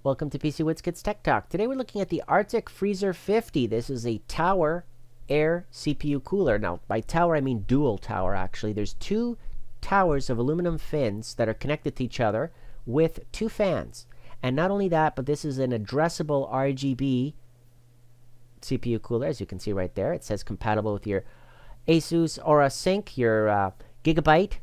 Welcome to PC WizKids Tech Talk. Today we're looking at the Arctic Freezer 50. This is a tower air CPU cooler. Now, by tower I mean dual tower actually. There's two towers of aluminum fins that are connected to each other with two fans. And not only that, but this is an addressable RGB CPU cooler, as you can see right there. It says compatible with your Asus Aura Sync, your Gigabyte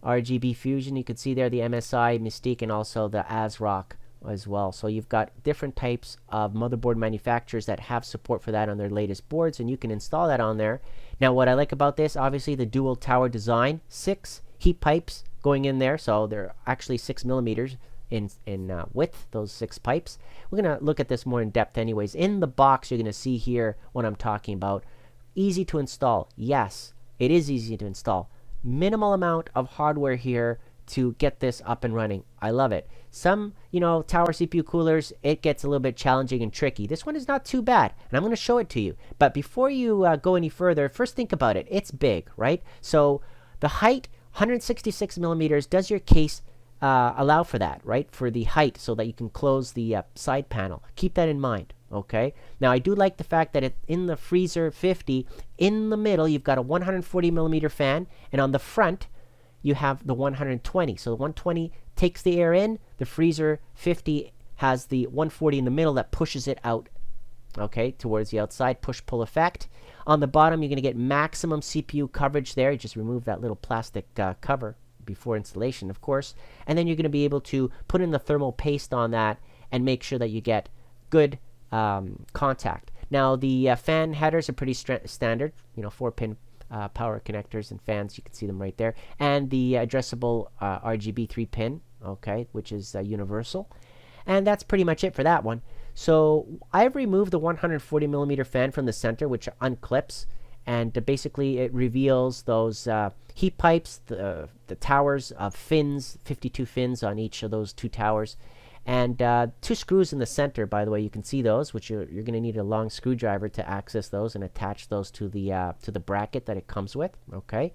RGB Fusion. You can see there the MSI Mystique and also the ASRock as well. So you've got different types of motherboard manufacturers that have support for that on their latest boards, and you can install that on there. Now, what I like about this, obviously the dual tower design, 6 heat pipes going in there, so they're actually 6 millimeters in width, those 6 pipes. We're going to look at this more in depth anyways. In the box, you're going to see here what I'm talking about. Easy to install. Yes, it is easy to install. Minimal amount of hardware here to get this up and running. I love it. Some, tower CPU coolers, it gets a little bit challenging and tricky. This one is not too bad, and I'm going to show it to you. But before you go any further, first think about it. It's big, right? So the height, 166 millimeters, does your case allow for that, right? For the height, so that you can close the side panel. Keep that in mind, okay? Now, I do like the fact that in the Freezer 50, in the middle, you've got a 140 millimeter fan, and on the front, you have the 120. So the 120 takes the air in. The Freezer 50 has the 140 in the middle that pushes it out, okay, towards the outside, push-pull effect. On the bottom, you're going to get maximum CPU coverage there. You just remove that little plastic cover before installation, of course. And then you're going to be able to put in the thermal paste on that and make sure that you get good contact. Now, the fan headers are pretty standard, 4-pin power connectors and fans. You can see them right there. And the addressable RGB 3-pin, okay, which is universal. And that's pretty much it for that one. So I've removed the 140 millimeter fan from the center, which unclips, and basically it reveals those heat pipes, the towers of fins, 52 fins on each of those two towers, and 2 screws in the center. By the way, you can see those, which you're going to need a long screwdriver to access those and attach those to the bracket that it comes with. Okay,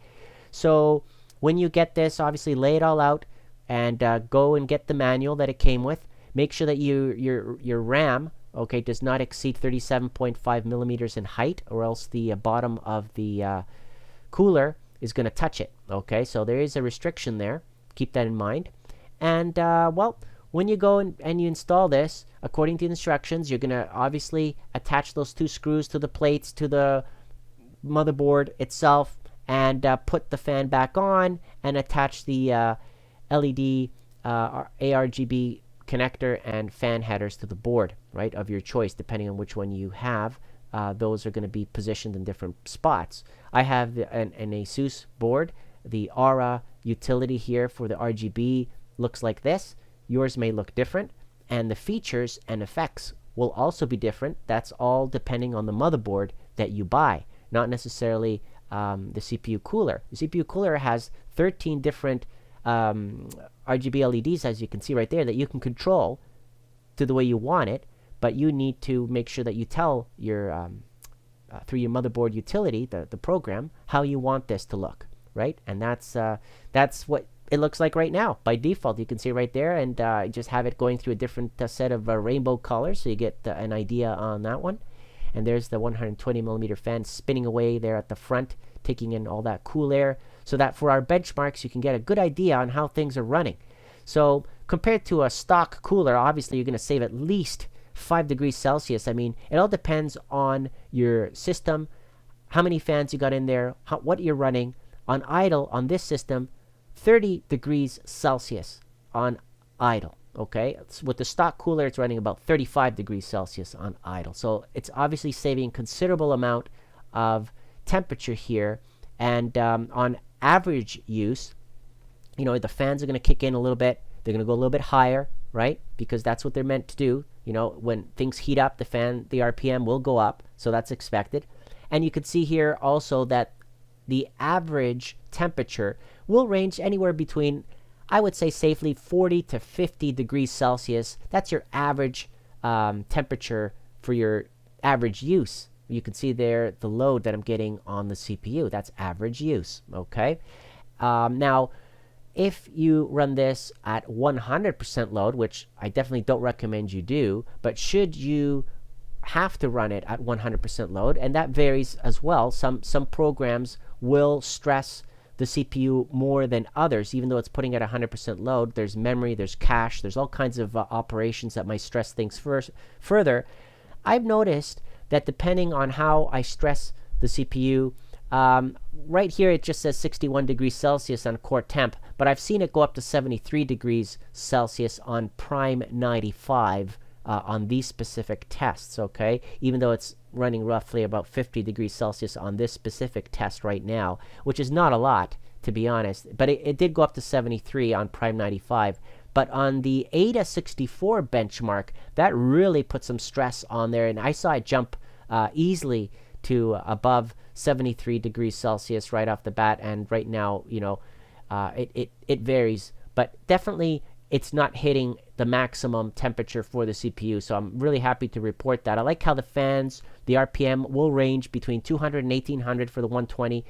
so when you get this, obviously lay it all out and go and get the manual that it came with. Make sure that your RAM, okay, does not exceed 37.5 millimeters in height, or else the bottom of the cooler is going to touch it. Okay, so there is a restriction there. Keep that in mind. And when you go and you install this, according to the instructions, you're going to obviously attach those 2 screws to the plates, to the motherboard itself, and put the fan back on and attach the LED a-rgb connector and fan headers to the board, right, of your choice, depending on which one you have. Those are going to be positioned in different spots. I have an Asus board. The Aura utility here for the RGB looks like this. Yours may look different, and the features and effects will also be different. That's all depending on the motherboard that you buy, not necessarily the CPU cooler. The CPU cooler has 13 different RGB LEDs, as you can see right there, that you can control to the way you want it, but you need to make sure that you tell your through your motherboard utility, the program, how you want this to look, right? And that's what it looks like right now. By default, you can see right there, and just have it going through a different set of rainbow colors, so you get an idea on that one. And there's the 120 millimeter fan spinning away there at the front, taking in all that cool air, so that for our benchmarks, you can get a good idea on how things are running. So compared to a stock cooler, obviously you're going to save at least 5 degrees Celsius. I mean, it all depends on your system, how many fans you got in there, what you're running. On idle, on this system, 30 degrees Celsius on idle. Okay, with the stock cooler, it's running about 35 degrees Celsius on idle. So it's obviously saving considerable amount of temperature here. And on average use, the fans are going to kick in a little bit. They're going to go a little bit higher, right? Because that's what they're meant to do. When things heat up, the RPM will go up. So that's expected. And you can see here also that the average temperature will range anywhere between, I would say safely, 40 to 50 degrees Celsius. That's your average temperature for your average use. You can see there the load that I'm getting on the CPU. That's average use, okay? Now, if you run this at 100% load, which I definitely don't recommend you do, but should you have to run it at 100% load, and that varies as well. Some programs will stress the CPU more than others, even though it's putting at 100% load. There's memory, there's cache, there's all kinds of operations that might stress things further. I've noticed that depending on how I stress the CPU, right here it just says 61 degrees Celsius on core temp, but I've seen it go up to 73 degrees Celsius on prime 95 on these specific tests, okay? Even though it's running roughly about 50 degrees Celsius on this specific test right now, which is not a lot, to be honest. But it did go up to 73 on prime 95. But on the AIDA64 benchmark, that really put some stress on there, and I saw it jump easily to above 73 degrees Celsius right off the bat. And right now, it varies, but definitely it's not hitting the maximum temperature for the CPU. So I'm really happy to report that. I like how the fans, the RPM will range between 200 and 1800 for the 120,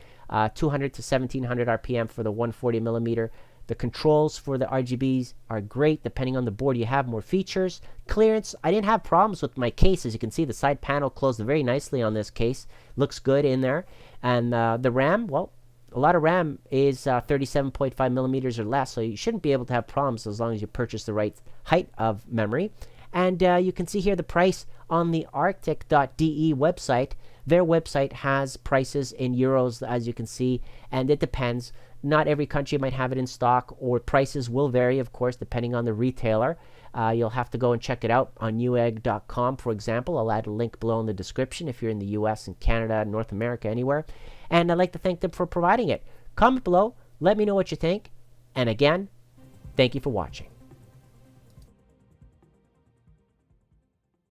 200 to 1700 RPM for the 140 millimeter. The controls for the RGBs are great. Depending on the board you have, more features. Clearance, I didn't have problems with my case. As you can see, the side panel closed very nicely on this case. Looks good in there. And the RAM, well, a lot of RAM is 37.5 millimeters or less, so you shouldn't be able to have problems as long as you purchase the right height of memory. And you can see here the price on the arctic.de website. Their website has prices in euros, as you can see, and it depends. Not every country might have it in stock, or prices will vary, of course, depending on the retailer. You'll have to go and check it out on newegg.com, for example. I'll add a link below in the description if you're in the US and Canada, North America, anywhere. And I'd like to thank them for providing it. Comment below. Let me know what you think. And again, thank you for watching.